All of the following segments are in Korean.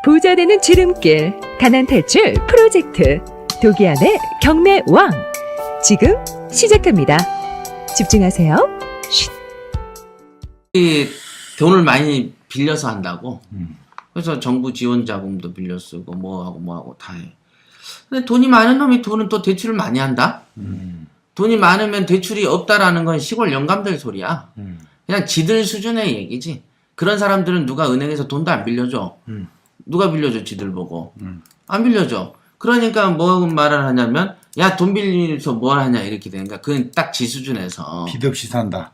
부자 되는 지름길, 가난 탈출 프로젝트 도기안의 경매왕 지금 시작합니다. 집중하세요. 쉿. 이 돈을 많이 빌려서 한다고. 그래서 정부 지원 자금도 빌려 쓰고 뭐하고 다 해. 근데 돈이 많은 놈이 돈은 또 대출을 많이 한다. 돈이 많으면 대출이 없다라는 건 시골 영감들 소리야. 그냥 지들 수준의 얘기지. 그런 사람들은 누가 은행에서 돈도 안 빌려줘. 누가 빌려줘 지들 보고. 안 빌려줘. 그러니까 뭐 말을 하냐면 야 돈 빌려서 뭘 하냐 이렇게 되는 거야. 그건 딱 지 수준에서. 빚 없이 산다.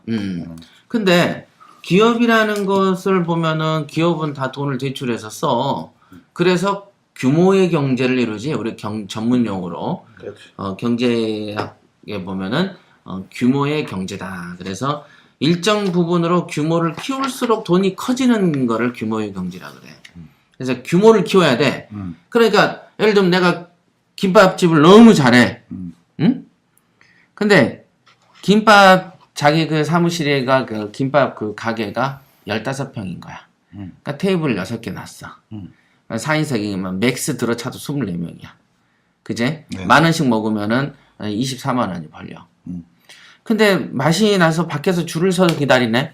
근데 기업이라는 것을 보면은 기업은 다 돈을 대출해서 써. 그래서 규모의 경제를 이루지. 우리 전문 용어로. 경제학에 보면은 규모의 경제다. 그래서 일정 부분으로 규모를 키울수록 돈이 커지는 거를 규모의 경제라 그래. 그래서 규모를 키워야 돼. 그러니까 예를 들면 내가 김밥집을 너무 잘해. 응? 근데 김밥 자기 그 사무실에가 그 김밥 그 가게가 15평인 거야. 그러니까 테이블 6개 놨어. 4인석이면 맥스 들어차도 24명이야. 그제? 네. 10,000원씩 먹으면은 24만 원이 벌려. 근데 맛이 나서 밖에서 줄을 서서 기다리네?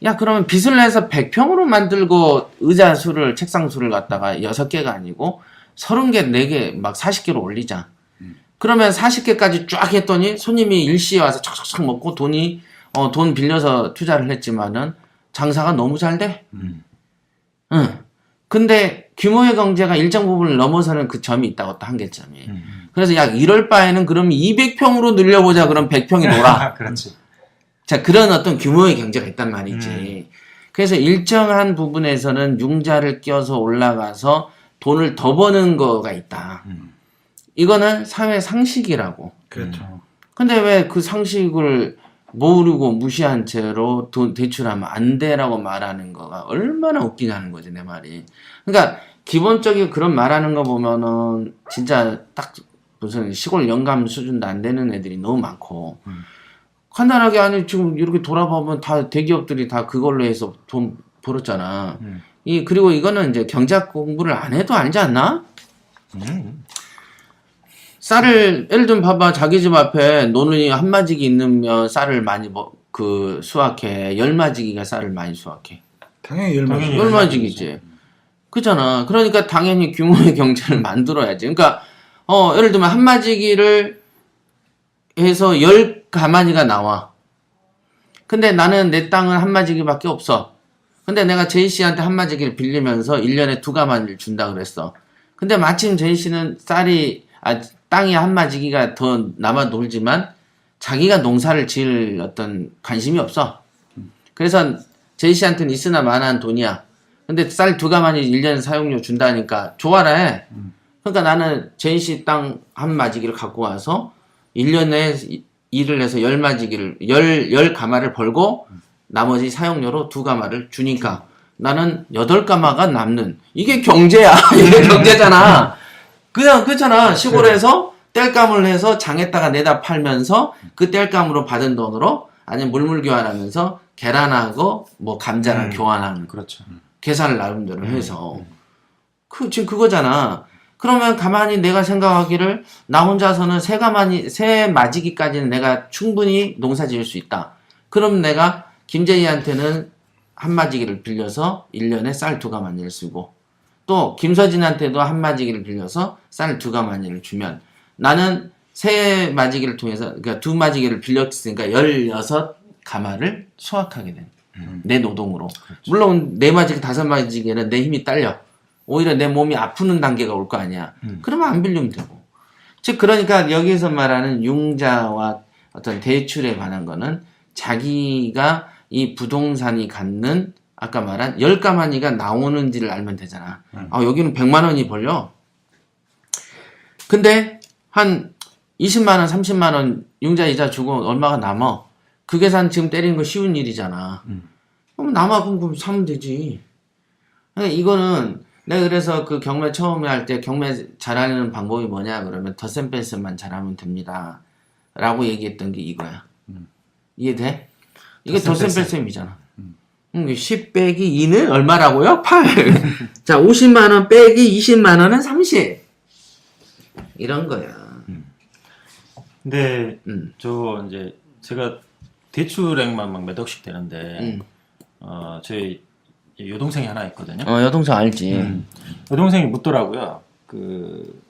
야, 그러면 빚을 내서 100평으로 만들고 의자 수를, 책상 수를 갖다가 6개가 아니고 30개, 4개, 막 40개로 올리자. 그러면 40개까지 쫙 했더니 손님이 일시에 와서 척척척 먹고 돈 빌려서 투자를 했지만은 장사가 너무 잘 돼. 응. 근데 규모의 경제가 일정 부분을 넘어서는 그 점이 있다고 또 한계점이. 그래서 약 이럴 바에는 그럼 200평으로 늘려보자. 그럼 100평이 놀아. 그렇지. 자, 그런 어떤 규모의 경제가 있단 말이지. 그래서 일정한 부분에서는 융자를 끼워서 올라가서 돈을 더 버는 거가 있다. 이거는 사회 상식이라고. 그렇죠. 근데 왜 그 상식을 모르고 무시한 채로 돈 대출하면 안 돼라고 말하는 거가 얼마나 웃기냐는 거지, 내 말이. 그러니까 기본적인 그런 말하는 거 보면은 진짜 딱 무슨 시골 영감 수준도 안 되는 애들이 너무 많고. 간단하게 아니 지금 이렇게 돌아보면 다 대기업들이 다 그걸로 해서 돈 벌었잖아. 그리고 이거는 이제 경제학 공부를 안 해도 알지 않나? 쌀을 예를 들면 봐봐 자기 집 앞에 노는이 한 마지기 있으면 쌀을 많이 수확해. 10마지기가 쌀을 많이 수확해. 당연히 열마지. 10마지기지. 그잖아. 그러니까 당연히 규모의 경제를 만들어야지. 그러니까 예를 들면 한 마지기를 해서 10가마니가 나와. 근데 나는 내 땅은 한 마지기밖에 없어. 근데 내가 제이 씨한테 한 마지기를 빌리면서 1년에 2가마니를 준다 그랬어. 근데 마침 제이 씨는 땅이 한 마지기가 더 남아 놀지만 자기가 농사를 지을 어떤 관심이 없어. 그래서 제이 씨한테는 있으나 마나한 돈이야. 근데 쌀 2가마니 1년 사용료 준다니까 좋아라 해. 그러니까 나는 제이 씨 땅 한 마지기를 갖고 와서 1년에 일을 해서 10마지기를 10가마를 벌고 나머지 사용료로 2가마를 주니까 나는 8가마가 남는 이게 경제야. 이게 경제잖아. 그냥 그렇잖아. 시골에서 땔감을 해서 장에다가 내다 팔면서 그 땔감으로 받은 돈으로 아니면 물물 교환하면서 계란하고 뭐 감자랑 교환하는 그렇죠. 계산을 나름대로 해서 지금 그거잖아. 그러면 가만히 내가 생각하기를 나 혼자서는 세 마지기까지는 내가 충분히 농사 지을 수 있다. 그럼 내가 김재희한테는 한 마지기를 빌려서 1년에 쌀 2가마니를 쓰고 또 김서진한테도 한 마지기를 빌려서 쌀 2가마니를 주면 나는 세 마지기를 통해서 그러니까 2마지기를 빌렸으니까 16가마를 수확하게 된 내 노동으로. 그렇죠. 물론 4마지기 5마지기에는 내 힘이 딸려. 오히려 내 몸이 아프는 단계가 올 거 아니야. 그러면 안 빌리면 되고. 즉 그러니까 여기서 말하는 융자와 어떤 대출에 관한 거는 자기가 이 부동산이 갖는 아까 말한 10가마니가 나오는지를 알면 되잖아. 여기는 100만 원이 벌려. 근데 한 20만 원, 30만 원 융자 이자 주고 얼마가 남아. 그 계산 지금 때리는 거 쉬운 일이잖아. 그럼 남아 그럼 사면 되지. 그러니까 이거는 내가 그래서 그 경매 처음에 할 때 경매 잘하는 방법이 뭐냐 그러면 덧셈뺄셈만 잘하면 됩니다. 라고 얘기했던 게 이거야. 이해돼? 이게 덧셈뺄셈이잖아. 10 빼기 2는 얼마라고요? 8. 자, 50만 원 빼기 20만 원은 30. 이런 거야. 근데 음. 이제 제가 대출액만 막 몇 억씩 되는데 저희 여동생이 하나 있거든요. 여동생 알지. 여동생이 묻더라고요. 그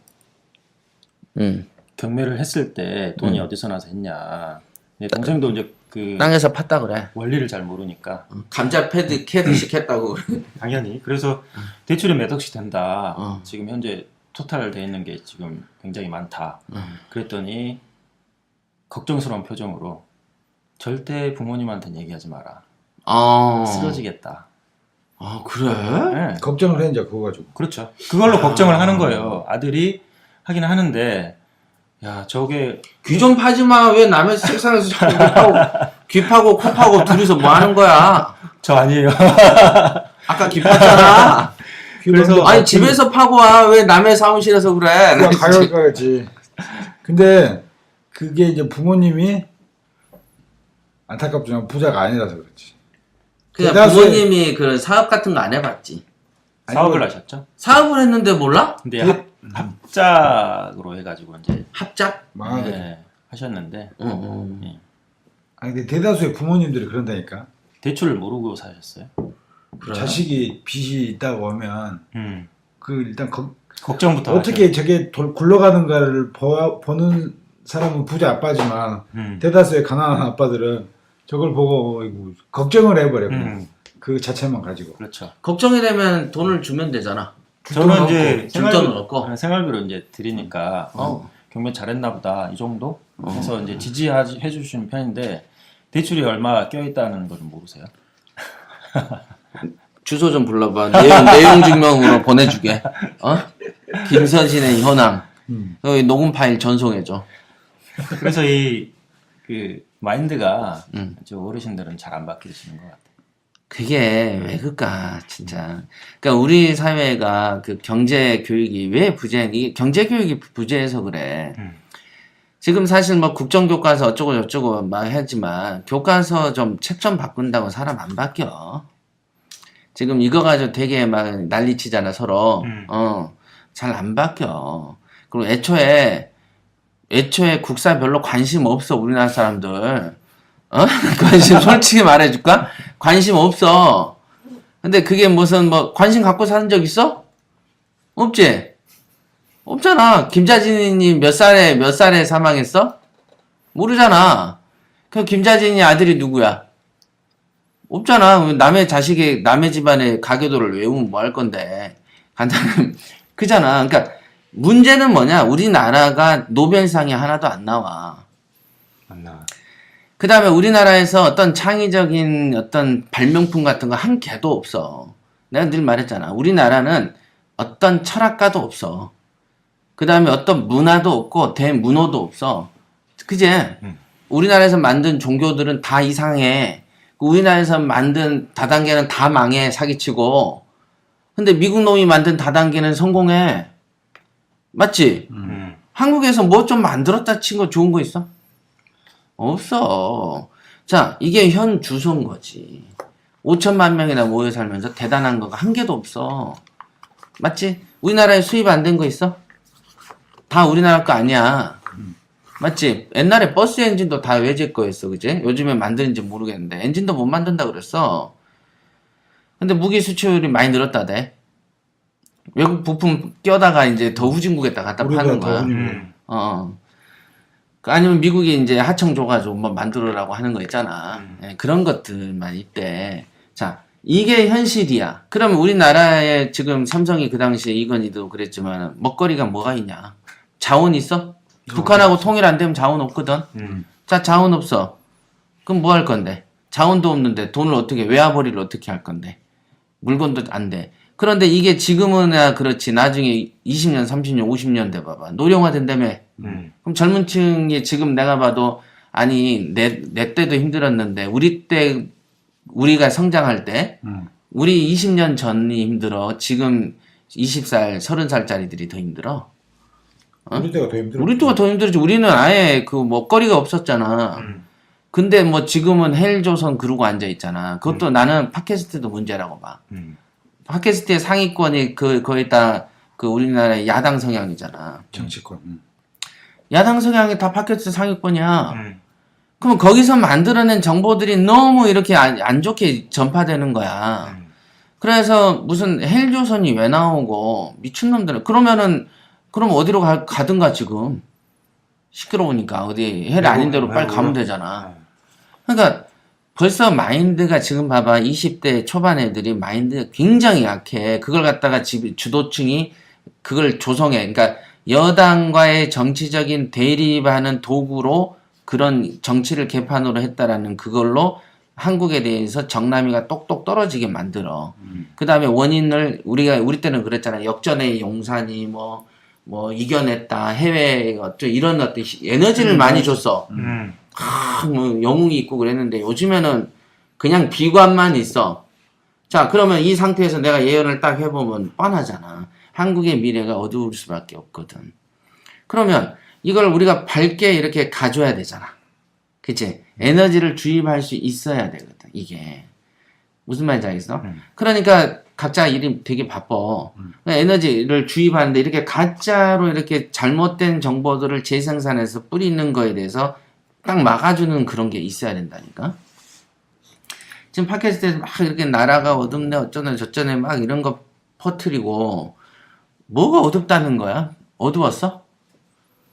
응. 경매를 했을 때 돈이 어디서 나서 했냐. 근데 동생도 이제 그 땅에서 팠다 그래. 원리를 잘 모르니까 감자 캐드식 했다고 그래. 당연히 그래서 대출이 몇 억씩 된다. 어. 지금 현재 토탈 돼 있는 게 지금 굉장히 많다. 그랬더니 걱정스러운 표정으로 절대 부모님한테는 얘기하지 마라. 쓰러지겠다. 그래? 네. 걱정을 해 이제 그거 가지고. 그렇죠. 그걸로 걱정을 하는 거예요. 아들이 하긴 하는데 야 저게 귀 좀 파지 마. 왜 남의 책상에서 자꾸 귀 파고 코 파고 둘이서 뭐 하는 거야? 저 아니에요. 아까 귀 팠잖아. 그래서 아니 집에서 파고 와. 왜 남의 사무실에서 그래? 그냥 가야지. 근데 그게 이제 부모님이 안타깝지만 부자가 아니라서 그렇지. 그냥 대다수의- 부모님이 그런 사업 같은 거 안 해봤지. 사업을 아니, 하셨죠. 사업을 했는데 몰라? 근데 합작으로 해가지고 이제 합작? 망하게. 네, 하셨는데 예. 아니 근데 대다수의 부모님들이 그런다니까. 대출을 모르고 사셨어요. 그래? 자식이 빚이 있다고 하면 그 일단 걱정부터 어떻게 저게 굴러가는가를 보는 사람은 부자 아빠지만 대다수의 가난한 아빠들은 저걸 보고 어이구, 걱정을 해버려. 그 자체만 가지고. 그렇죠. 걱정이 되면 돈을 주면 되잖아. 저는 이제 줄 돈은 없고. 생활비로 이제 드리니까 경매 잘했나 보다 이 정도 해서 이제 지지해 주시는 편인데 대출이 얼마 껴있다는 걸 좀 모르세요? 주소 좀 불러봐. 내용 증명으로 보내주게. 김선신의 현황. 여기 녹음 파일 전송해줘. 그래서 그 마인드가 저 어르신들은 잘 안 바뀌시는 것 같아요. 그게 왜 그럴까, 진짜. 그러니까 우리 사회가 그 경제 교육이 왜 이게 경제 교육이 부재해서 그래. 지금 사실 뭐 국정교과서 어쩌고 저쩌고 막 하지만 교과서 좀 책 좀 바꾼다고 사람 안 바뀌어. 지금 이거 가지고 되게 막 난리치잖아, 서로. 잘 안 바뀌어. 그리고 애초에 국사 별로 관심 없어, 우리나라 사람들. 관심, 솔직히 말해줄까? 관심 없어. 근데 그게 무슨 뭐 관심 갖고 사는 적 있어? 없지? 없잖아. 김자진이 몇 살에 사망했어? 모르잖아. 그 김자진이 아들이 누구야? 없잖아. 남의 자식이 남의 집안의 가계도를 외우면 뭐 할 건데. 간단한 그잖아. 그러니까 문제는 뭐냐? 우리나라가 노벨상이 하나도 안 나와. 안 나와. 그 다음에 우리나라에서 어떤 창의적인 어떤 발명품 같은 거 한 개도 없어. 내가 늘 말했잖아. 우리나라는 어떤 철학가도 없어. 그 다음에 어떤 문화도 없고 대문호도 없어. 그제? 우리나라에서 만든 종교들은 다 이상해. 우리나라에서 만든 다단계는 다 망해, 사기치고. 근데 미국 놈이 만든 다단계는 성공해. 맞지? 한국에서 뭐 좀 만들었다 친 거 좋은 거 있어? 없어. 자, 이게 현 주소인 거지. 5천만 명이나 모여 살면서 대단한 거가 한 개도 없어. 맞지? 우리나라에 수입 안 된 거 있어? 다 우리나라 거 아니야. 맞지? 옛날에 버스 엔진도 다 외제 거였어, 그지? 요즘에 만드는지 모르겠는데 엔진도 못 만든다 그랬어. 근데 무기 수출이 많이 늘었다대. 외국 부품 껴다가 이제 더 후진국에다 갖다 파는 거야. 아니면 미국이 이제 하청 줘가지고 뭐 만들어라고 하는 거 있잖아. 예, 그런 것들만 있대. 자, 이게 현실이야. 그러면 우리나라에 지금 삼성이 그 당시에 이건희도 그랬지만 먹거리가 뭐가 있냐? 자원 있어? 북한하고 통일 안 되면 자원 없거든. 자, 자원 없어. 그럼 뭐 할 건데? 자원도 없는데 돈을 어떻게 외화벌이를 어떻게 할 건데? 물건도 안 돼. 그런데 이게 지금은 그렇지. 나중에 20년, 30년, 50년 돼 봐봐. 노령화 된다며. 그럼 젊은 층이 지금 내가 봐도 아니 내 때도 힘들었는데 우리가 성장할 때 우리 20년 전이 힘들어. 지금 20살, 30살짜리들이 더 힘들어. 우리 때가 더 힘들어. 우리 때가 더 힘들지. 우리는 아예 그 먹거리가 없었잖아. 근데 뭐 지금은 헬조선 그러고 앉아 있잖아. 그것도 나는 팟캐스트도 문제라고 봐. 팟캐스트의 상위권이 거의 다 그 우리나라의 야당 성향이잖아. 정치권. 야당 성향이 다 팟캐스트 상위권이야. 그럼 거기서 만들어낸 정보들이 너무 이렇게 안 좋게 전파되는 거야. 그래서 무슨 헬조선이 왜 나오고 미친놈들은 그러면은 그럼 어디로 가든가 지금 시끄러우니까 어디 헬 아닌 데로 빨리 가면 되잖아. 그러니까 벌써 마인드가 지금 봐봐 20대 초반 애들이 마인드가 굉장히 약해. 그걸 갖다가 주도층이 그걸 조성해. 그러니까 여당과의 정치적인 대립하는 도구로 그런 정치를 개판으로 했다라는 그걸로 한국에 대해서 정남이가 똑똑 떨어지게 만들어. 그 다음에 원인을 우리 때는 그랬잖아. 역전의 용산이 뭐 이겨냈다. 해외 어쩌 이런 어떤 에너지를 많이 줬어. 뭐 영웅이 있고 그랬는데 요즘에는 그냥 비관만 있어. 자, 그러면 이 상태에서 내가 예언을 딱 해보면 뻔하잖아. 한국의 미래가 어두울 수밖에 없거든. 그러면 이걸 우리가 밝게 이렇게 가져야 되잖아. 그치? 에너지를 주입할 수 있어야 되거든, 이게. 무슨 말인지 알겠어? 그러니까 각자 일이 되게 바빠. 에너지를 주입하는데 이렇게 가짜로 이렇게 잘못된 정보들을 재생산해서 뿌리는 거에 대해서 딱 막아주는 그런 게 있어야 된다니까? 지금 팟캐스트에서 막 이렇게 나라가 어둡네, 어쩌네, 저쩌네 막 이런 거 퍼뜨리고, 뭐가 어둡다는 거야? 어두웠어?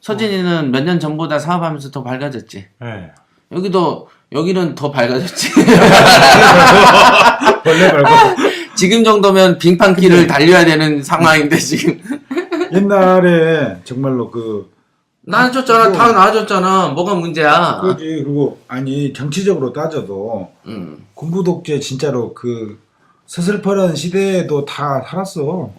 서진이는 몇 년 전보다 사업하면서 더 밝아졌지? 네. 여기는 더 밝아졌지? 원래 말고 지금 정도면 빙판길을 달려야 되는 상황인데, 지금. 옛날에 정말로 나아졌잖아. 다 나아졌잖아. 뭐가 문제야? 그지. 그리고 아니 정치적으로 따져도 군부 독재 진짜로 서슬퍼런 시대에도 다 살았어.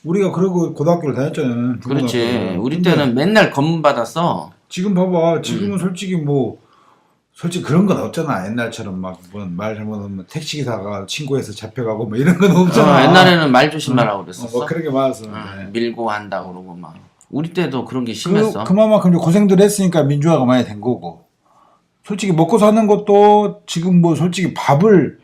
우리가 그러고 고등학교를 다녔잖아. 그렇지. 우리 때는 맨날 검문 받았어. 지금 봐봐. 지금은 솔직히 그런 건 없잖아. 옛날처럼 말 잘못하면 택시기사가 친구해서 잡혀가고 뭐 이런 건 없잖아. 옛날에는 말 조심하라고 그랬었어. 뭐 그런 게 많았었는데. 밀고 한다고 그러고 막. 우리 때도 그런 게 심했어. 그만큼 고생들 했으니까 민주화가 많이 된 거고. 솔직히 먹고 사는 것도 지금 뭐 솔직히 밥을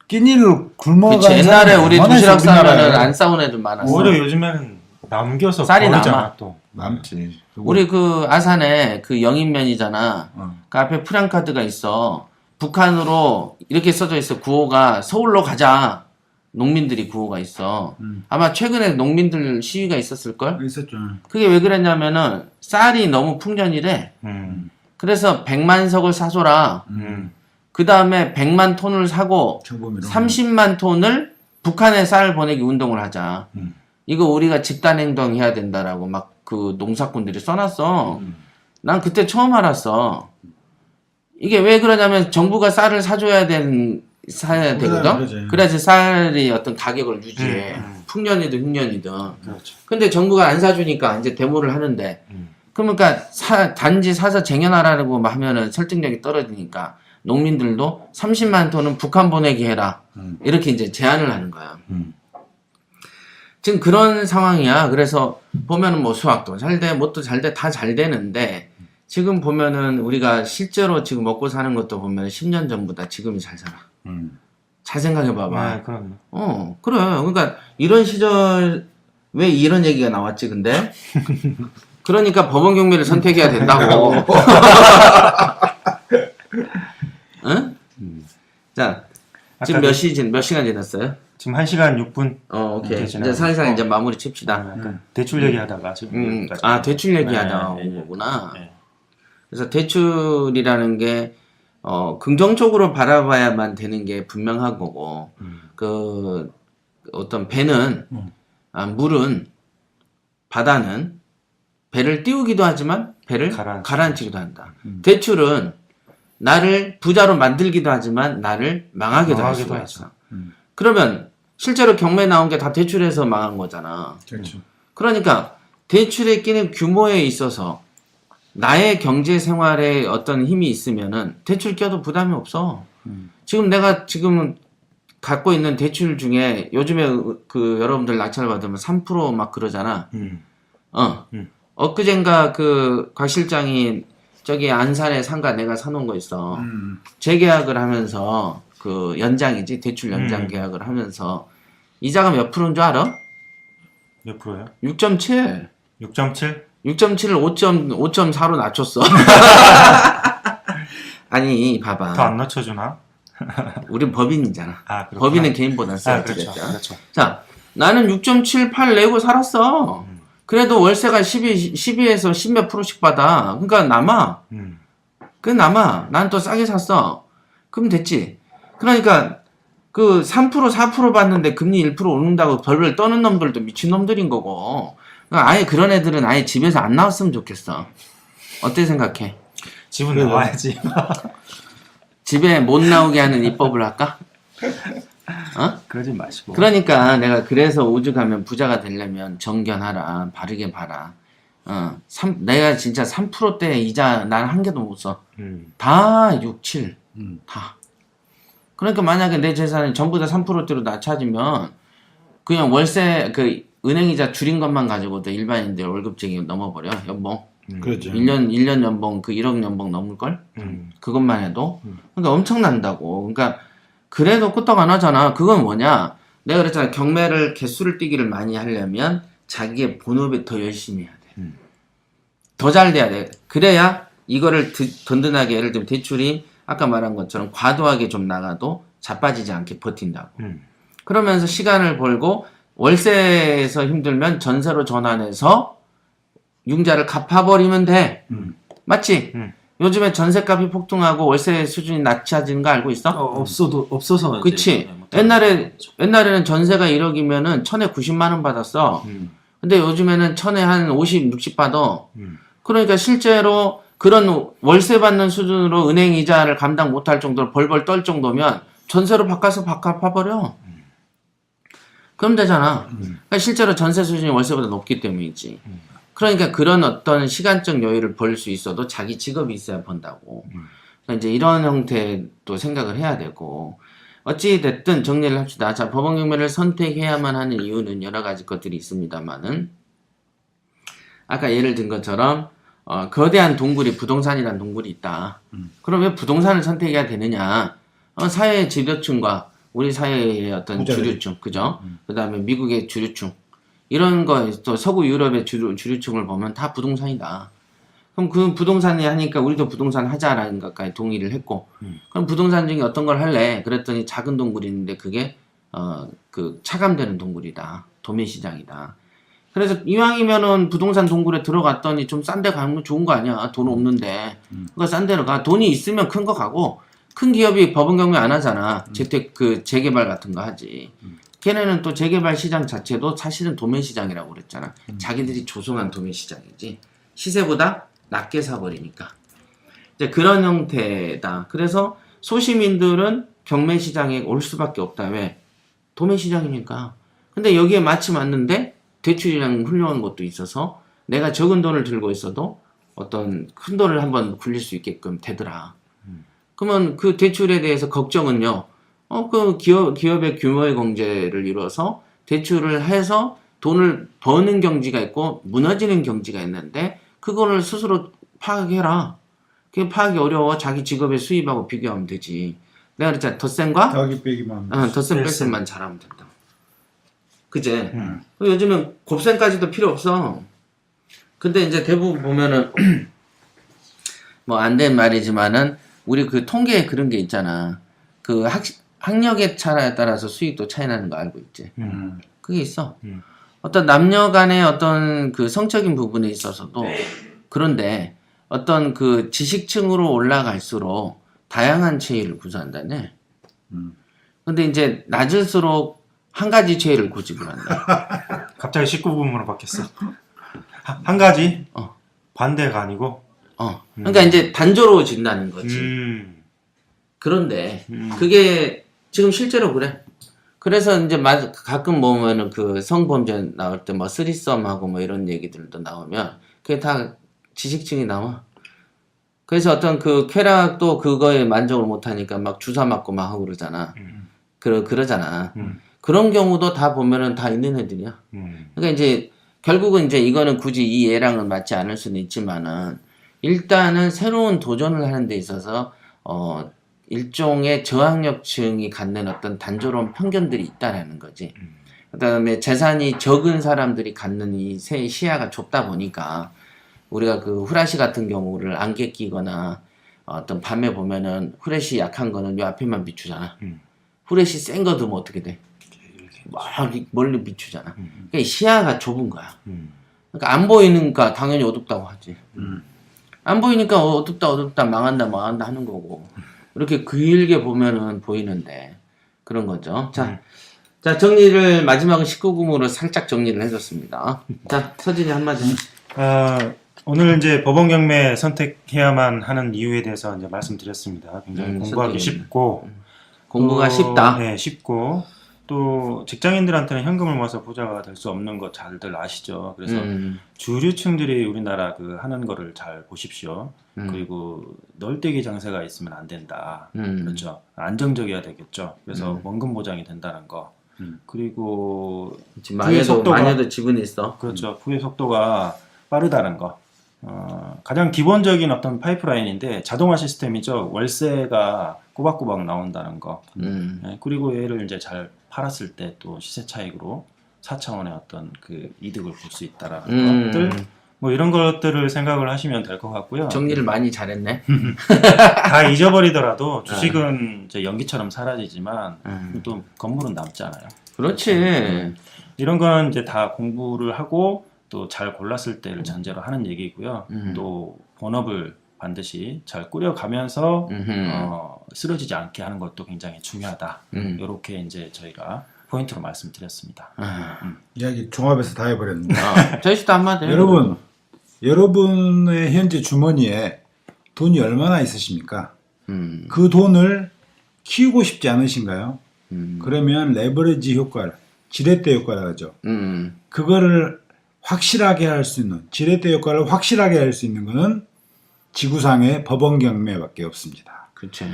끼니를 굶어가는 그치. 옛날에 우리 많아 있어, 도시락 싸면은 우리나라에. 안 싸운 애들 많았어. 오히려 요즘에는 남겨서 쌀이 버리잖아, 남아. 또. 남지. 우리 아산에 영인면이잖아. 어. 그 앞에 프랑카드가 있어. 북한으로 이렇게 써져 있어. 구호가 서울로 가자. 농민들이 구호가 있어. 아마 최근에 농민들 시위가 있었을걸? 있었죠. 그게 왜 그랬냐면은 쌀이 너무 풍년이래. 그래서 100만 석을 사줘라. 그 다음에 100만 톤을 사고 정보미로. 30만 톤을 북한에 쌀 보내기 운동을 하자. 이거 우리가 집단행동 해야 된다라고 막 농사꾼들이 써놨어. 난 그때 처음 알았어. 이게 왜 그러냐면 정부가 쌀을 사야 되거든? 그러지. 그래야지 쌀이 어떤 가격을 유지해. 풍년이든 흉년이든. 그렇죠. 근데 정부가 안 사주니까 이제 데모를 하는데. 그러니까 단지 사서 쟁여놔라고 하면은 설득력이 떨어지니까 농민들도 30만 톤은 북한 보내기 해라. 이렇게 이제 제안을 하는 거야. 지금 그런 상황이야. 그래서 보면은 뭐 수학도 잘 돼, 뭣도 잘 돼, 다 잘 되는데 지금 보면은 우리가 실제로 지금 먹고 사는 것도 보면 10년 전보다 지금이 잘 살아. 잘 생각해 봐봐. 네, 그럼요. 그래. 그러니까 이런 시절 왜 이런 얘기가 나왔지 근데? 그러니까 법원 경매를 선택해야 된다고. 응? 자, 지금 몇 시간 지났어요? 지금 1시간 6분. 오케이. 이렇게 이제 살살 이제 마무리 칩시다. 대출 얘기하다가 지금. 여기까지. 대출 얘기하다 네, 온 거구나. 네. 그래서 대출이라는 게 긍정적으로 바라봐야만 되는 게 분명한 거고, 어떤 배는, 물은, 바다는 배를 띄우기도 하지만 배를 가라앉히기도 한다. 대출은 나를 부자로 만들기도 하지만 나를 망하게도 할 수가 있어. 그러면 실제로 경매 나온 게 다 대출해서 망한 거잖아. 그렇죠. 그러니까 대출에 끼는 규모에 있어서 나의 경제 생활에 어떤 힘이 있으면은 대출 껴도 부담이 없어. 지금 내가 지금 갖고 있는 대출 중에 요즘에 여러분들 낙찰 받으면 3% 막 그러잖아. 엊그젠가 곽 실장이 저기 안산에 상가 내가 사놓은 거 있어. 재계약을 하면서 그 연장이지 대출 연장 계약을 하면서 이자가 몇 프로인 줄 알아? 몇 프로요? 6.7. 6.7? 6.7을 5.4로 낮췄어. 아니 봐봐. 더 안 낮춰주나? 우린 법인이잖아. 아, 그렇구나. 법인은 개인보다 세지. 그렇죠. 그렇죠. 자, 나는 6.78 내고 살았어. 그래도 월세가 12에서 10몇 프로씩 받아. 그러니까 남아. 그 남아. 난 또 싸게 샀어. 그럼 됐지. 그러니까 그 3% 4% 받는데 금리 1% 오른다고 벌벌 떠는 놈들도 미친놈들인 거고. 그러니까 아예 그런 애들은 아예 집에서 안 나왔으면 좋겠어. 어떻게 생각해? 집은 나와야지. 집에 못 나오게 하는 입법을 할까? 어? 그러지 마시고. 그러니까 내가 그래서 오죽하면 부자가 되려면 정견하라. 바르게 봐라. 내가 진짜 3%대 이자 난 한 개도 못 써. 다 6, 7. 다. 그러니까 만약에 내 재산이 전부 다 3%대로 낮춰지면 그냥 월세 그 은행이자 줄인 것만 가지고도 일반인들 월급쟁이 넘어버려. 연봉. 그렇죠. 1년 연봉 그 1억 연봉 넘을걸? 그것만 해도. 그러니까 엄청난다고. 그러니까 그래도 끄떡 안 하잖아. 그건 뭐냐? 내가 그랬잖아. 경매를 개수를 뛰기를 많이 하려면 자기의 본업에 더 열심히 해야 돼. 더 잘 돼야 돼. 그래야 이거를 든든하게 예를 들면 대출이 아까 말한 것처럼 과도하게 좀 나가도 자빠지지 않게 버틴다고. 그러면서 시간을 벌고 월세에서 힘들면 전세로 전환해서 융자를 갚아버리면 돼. 맞지? 요즘에 전세값이 폭등하고 월세 수준이 낮아지는 거 알고 있어? 없어서. 그치. 옛날에는 전세가 1억이면은 천에 90만 원 받았어. 근데 요즘에는 천에 한 50, 60 받아. 그러니까 실제로 그런 월세 받는 수준으로 은행 이자를 감당 못할 정도로 벌벌 떨 정도면 전세로 바꿔서 갚아버려. 그럼 되잖아. 그러니까 실제로 전세 수준이 월세보다 높기 때문이지. 그러니까 그런 어떤 시간적 여유를 벌 수 있어도 자기 직업이 있어야 번다고. 그러니까 이제 이런 형태도 생각을 해야 되고. 어찌됐든 정리를 합시다. 자, 법원 경매를 선택해야만 하는 이유는 여러 가지 것들이 있습니다만은, 아까 예를 든 것처럼, 거대한 동굴이 부동산이라는 동굴이 있다. 그럼 왜 부동산을 선택해야 되느냐? 사회의 지도층과 우리 사회의 어떤 주류층, 그죠? 그 다음에 미국의 주류층. 이런 거, 또 서구 유럽의 주류층을 보면 다 부동산이다. 그럼 그 부동산이 하니까 우리도 부동산 하자라는 것까지 동의를 했고, 그럼 부동산 중에 어떤 걸 할래? 그랬더니 작은 동굴이 있는데 그게, 그 차감되는 동굴이다. 도매시장이다. 그래서 이왕이면은 부동산 동굴에 들어갔더니 좀 싼 데 가면 좋은 거 아니야. 돈 없는데. 그러니까 싼 데로 가. 돈이 있으면 큰 거 가고, 큰 기업이 법원 경매 안 하잖아. 재개발 같은 거 하지. 걔네는 또 재개발 시장 자체도 사실은 도매시장이라고 그랬잖아. 자기들이 조성한 도매시장이지. 시세보다 낮게 사버리니까. 이제 그런 형태다. 그래서 소시민들은 경매시장에 올 수밖에 없다. 왜? 도매시장이니까. 근데 여기에 마침 왔는데 대출이랑 훌륭한 것도 있어서 내가 적은 돈을 들고 있어도 어떤 큰 돈을 한번 굴릴 수 있게끔 되더라. 그러면 그 대출에 대해서 걱정은요. 그 기업의 규모의 경제를 이뤄서 대출을 해서 돈을 버는 경지가 있고 무너지는 경지가 있는데 그거를 스스로 파악해라. 그게 파악이 어려워. 자기 직업의 수입하고 비교하면 되지. 내가 그랬잖아. 덧셈과 더하기 빼기만. 덧셈 뺄셈만 잘하면 된다. 그제? 요즘은 곱셈까지도 필요 없어. 근데 이제 대부분 보면은 뭐 안 된 말이지만은 우리 그 통계에 그런 게 있잖아. 그 학력의 차에 따라서 수익도 차이 나는 거 알고 있지? 그게 있어. 어떤 남녀 간의 어떤 그 성적인 부분에 있어서도 그런데 어떤 그 지식층으로 올라갈수록 다양한 체의를 구사한다네. 근데 이제 낮을수록 한 가지 체의를 고집을 한다. 갑자기 19금으로 바뀌었어. 한 가지? 반대가 아니고? 그러니까 이제 단조로워진다는 거지. 그런데 그게 지금 실제로 그래. 그래서 이제 가끔 보면은 그 성범죄 나올 때 뭐 쓰리썸하고 뭐 이런 얘기들도 나오면 그게 다 지식층이 나와. 그래서 어떤 그 쾌락도 그거에 만족을 못하니까 막 주사 맞고 막 하고 그러잖아. 그러잖아. 그런 경우도 다 보면은 다 있는 애들이야. 그러니까 이제 결국은 이제 이거는 굳이 이 예랑은 맞지 않을 수는 있지만은 일단은 새로운 도전을 하는 데 있어서 일종의 저항력층이 갖는 어떤 단조로운 편견들이 있다라는 거지. 그다음에 재산이 적은 사람들이 갖는 이 시야가 좁다 보니까 우리가 그 후레쉬 같은 경우를 안개 끼거나 어떤 밤에 보면은 후레쉬 약한 거는 요 앞에만 비추잖아. 후레쉬 센 거 두면 어떻게 돼? 막 멀리 비추잖아. 그러니까 이 시야가 좁은 거야. 그러니까 안 보이니까 당연히 어둡다고 하지. 안 보이니까 어둡다 망한다 하는 거고. 이렇게 길게 보면은 보이는데 그런 거죠. 자 정리를 마지막은 19금으로 살짝 정리를 해줬습니다. 자 서진이 한마디. 오늘 이제 법원 경매 선택해야만 하는 이유에 대해서 이제 말씀드렸습니다. 굉장히 공부하기 쉽고 공부가 쉽다. 네, 쉽고 또 직장인들한테는 현금을 모아서 부자가 될 수 없는 거 잘들 아시죠. 그래서 주류층들이 우리나라 그 하는 거를 잘 보십시오. 그리고 널뛰기 장세가 있으면 안 된다. 그렇죠. 안정적이어야 되겠죠. 그래서 원금 보장이 된다는 거. 그리고 마녀도 지분이 있어. 그렇죠. 부의 속도가 빠르다는 거. 가장 기본적인 어떤 파이프라인인데 자동화 시스템이죠. 월세가 꼬박꼬박 나온다는 거. 네, 그리고 얘를 이제 잘 팔았을 때 또 시세 차익으로 4차원의 어떤 그 이득을 볼 수 있다라는 것들. 뭐 이런 것들을 생각을 하시면 될 것 같고요. 정리를 많이 잘했네. 다 잊어버리더라도 주식은 이제 연기처럼 사라지지만 또 건물은 남잖아요. 그렇지. 이런 거는 이제 다 공부를 하고 또 잘 골랐을 때를 전제로 하는 얘기고요. 또 본업을 반드시 잘 꾸려가면서 쓰러지지 않게 하는 것도 굉장히 중요하다. 이렇게 이제 저희가 포인트로 말씀드렸습니다. 이야기 종합해서 다 해버렸는데. 저희 씨도 한마디. 여러분의 현재 주머니에 돈이 얼마나 있으십니까? 그 돈을 키우고 싶지 않으신가요? 그러면 레버리지 효과를, 지렛대 효과라고 하죠. 그거를 확실하게 할 수 있는, 지렛대 효과를 확실하게 할 수 있는 거는 지구상의 법원 경매밖에 없습니다. 그렇죠.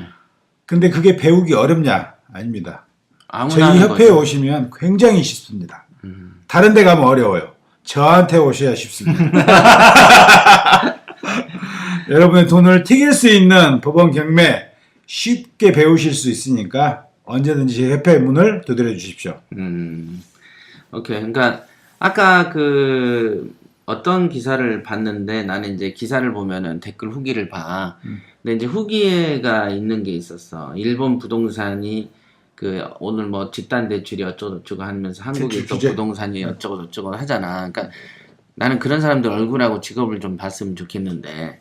근데 그게 배우기 어렵냐? 아닙니다. 아무나 저희 하는 협회에 거죠. 오시면 굉장히 쉽습니다. 다른 데 가면 어려워요. 저한테 오셔야 쉽습니다. 여러분의 돈을 튀길 수 있는 법원 경매 쉽게 배우실 수 있으니까 언제든지 제 협회 문을 두드려 주십시오. 오케이. 그러니까 아까 그 어떤 기사를 봤는데 나는 이제 기사를 보면은 댓글 후기를 봐. 근데 이제 후기가 있는 게 있었어. 일본 부동산이 그 오늘 뭐 집단 대출이 어쩌고저쩌고 하면서 한국이 또 부동산이 어쩌고저쩌고 하잖아. 그러니까 나는 그런 사람들 얼굴하고 직업을 좀 봤으면 좋겠는데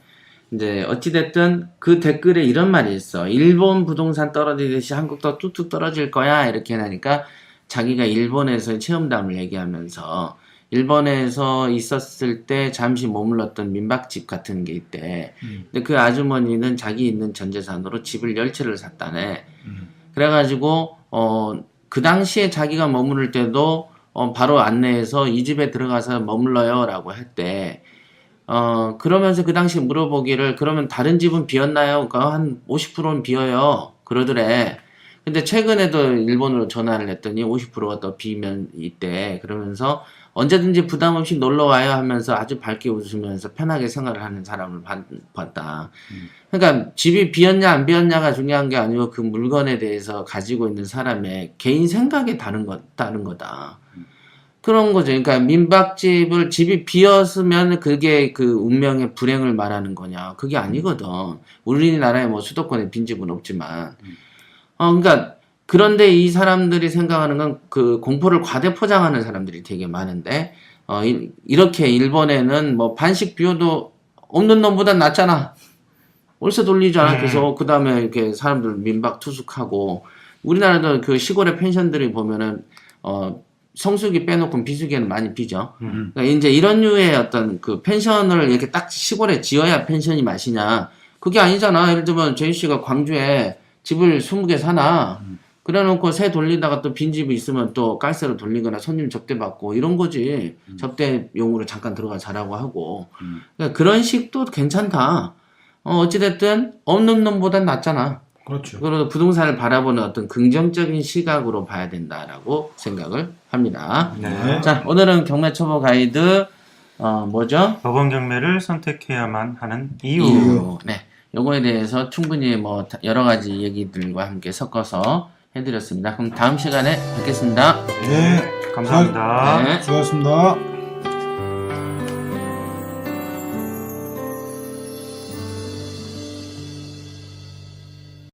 이제 어찌됐든 그 댓글에 이런 말이 있어. 일본 부동산 떨어지듯이 한국도 뚝뚝 떨어질 거야 이렇게 하니까 자기가 일본에서 체험담을 얘기하면서 일본에서 있었을 때 잠시 머물렀던 민박집 같은 게 있대. 근데 그 아주머니는 자기 있는 전 재산으로 집을 10채를 샀다네. 그래가지고 그 당시에 자기가 머무를 때도 바로 안내해서 이 집에 들어가서 머물러요 라고 했대. 그러면서 그 당시 물어보기를 그러면 다른 집은 비었나요? 그러니까 한 50%는 비어요 그러더래. 근데 최근에도 일본으로 전화를 했더니 50%가 더 비면 있대. 그러면서 언제든지 부담 없이 놀러 와요 하면서 아주 밝게 웃으면서 편하게 생활을 하는 사람을 봤다. 그러니까 집이 비었냐 안 비었냐가 중요한 게 아니고 그 물건에 대해서 가지고 있는 사람의 개인 생각이 다른 거다. 그런 거죠. 그러니까 민박집을 집이 비었으면 그게 그 운명의 불행을 말하는 거냐. 그게 아니거든. 우리나라에 뭐 수도권에 빈집은 없지만. 그러니까 그런데 이 사람들이 생각하는 건 그 공포를 과대 포장하는 사람들이 되게 많은데 이렇게 일본에는 뭐 반씩 비워도 없는 놈보단 낫잖아. 월세 돌리잖아. 그래서 그 다음에 이렇게 사람들 민박 투숙하고 우리나라도 그 시골의 펜션들이 보면은 성수기 빼놓고 비수기에는 많이 비죠. 그러니까 이제 이런 류의 어떤 그 펜션을 이렇게 딱 시골에 지어야 펜션이 맛이냐. 그게 아니잖아. 예를 들면 제이 씨가 광주에 집을 20개 사나. 그래 놓고 새 돌리다가 또 빈집이 있으면 또 깔새로 돌리거나 손님 접대받고 이런 거지. 접대용으로 잠깐 들어가 자라고 하고. 그러니까 그런 식도 괜찮다. 어찌됐든 없는 놈보단 낫잖아. 그렇죠. 그래서 부동산을 바라보는 어떤 긍정적인 시각으로 봐야 된다라고 생각을 합니다. 네. 자, 오늘은 경매 초보 가이드 뭐죠? 법원 경매를 선택해야만 하는 이유. 이유. 네. 요거에 대해서 충분히 뭐 여러 가지 얘기들과 함께 섞어서 해드렸습니다. 그럼 다음 시간에 뵙겠습니다. 네, 감사합니다. 네. 수고하셨습니다.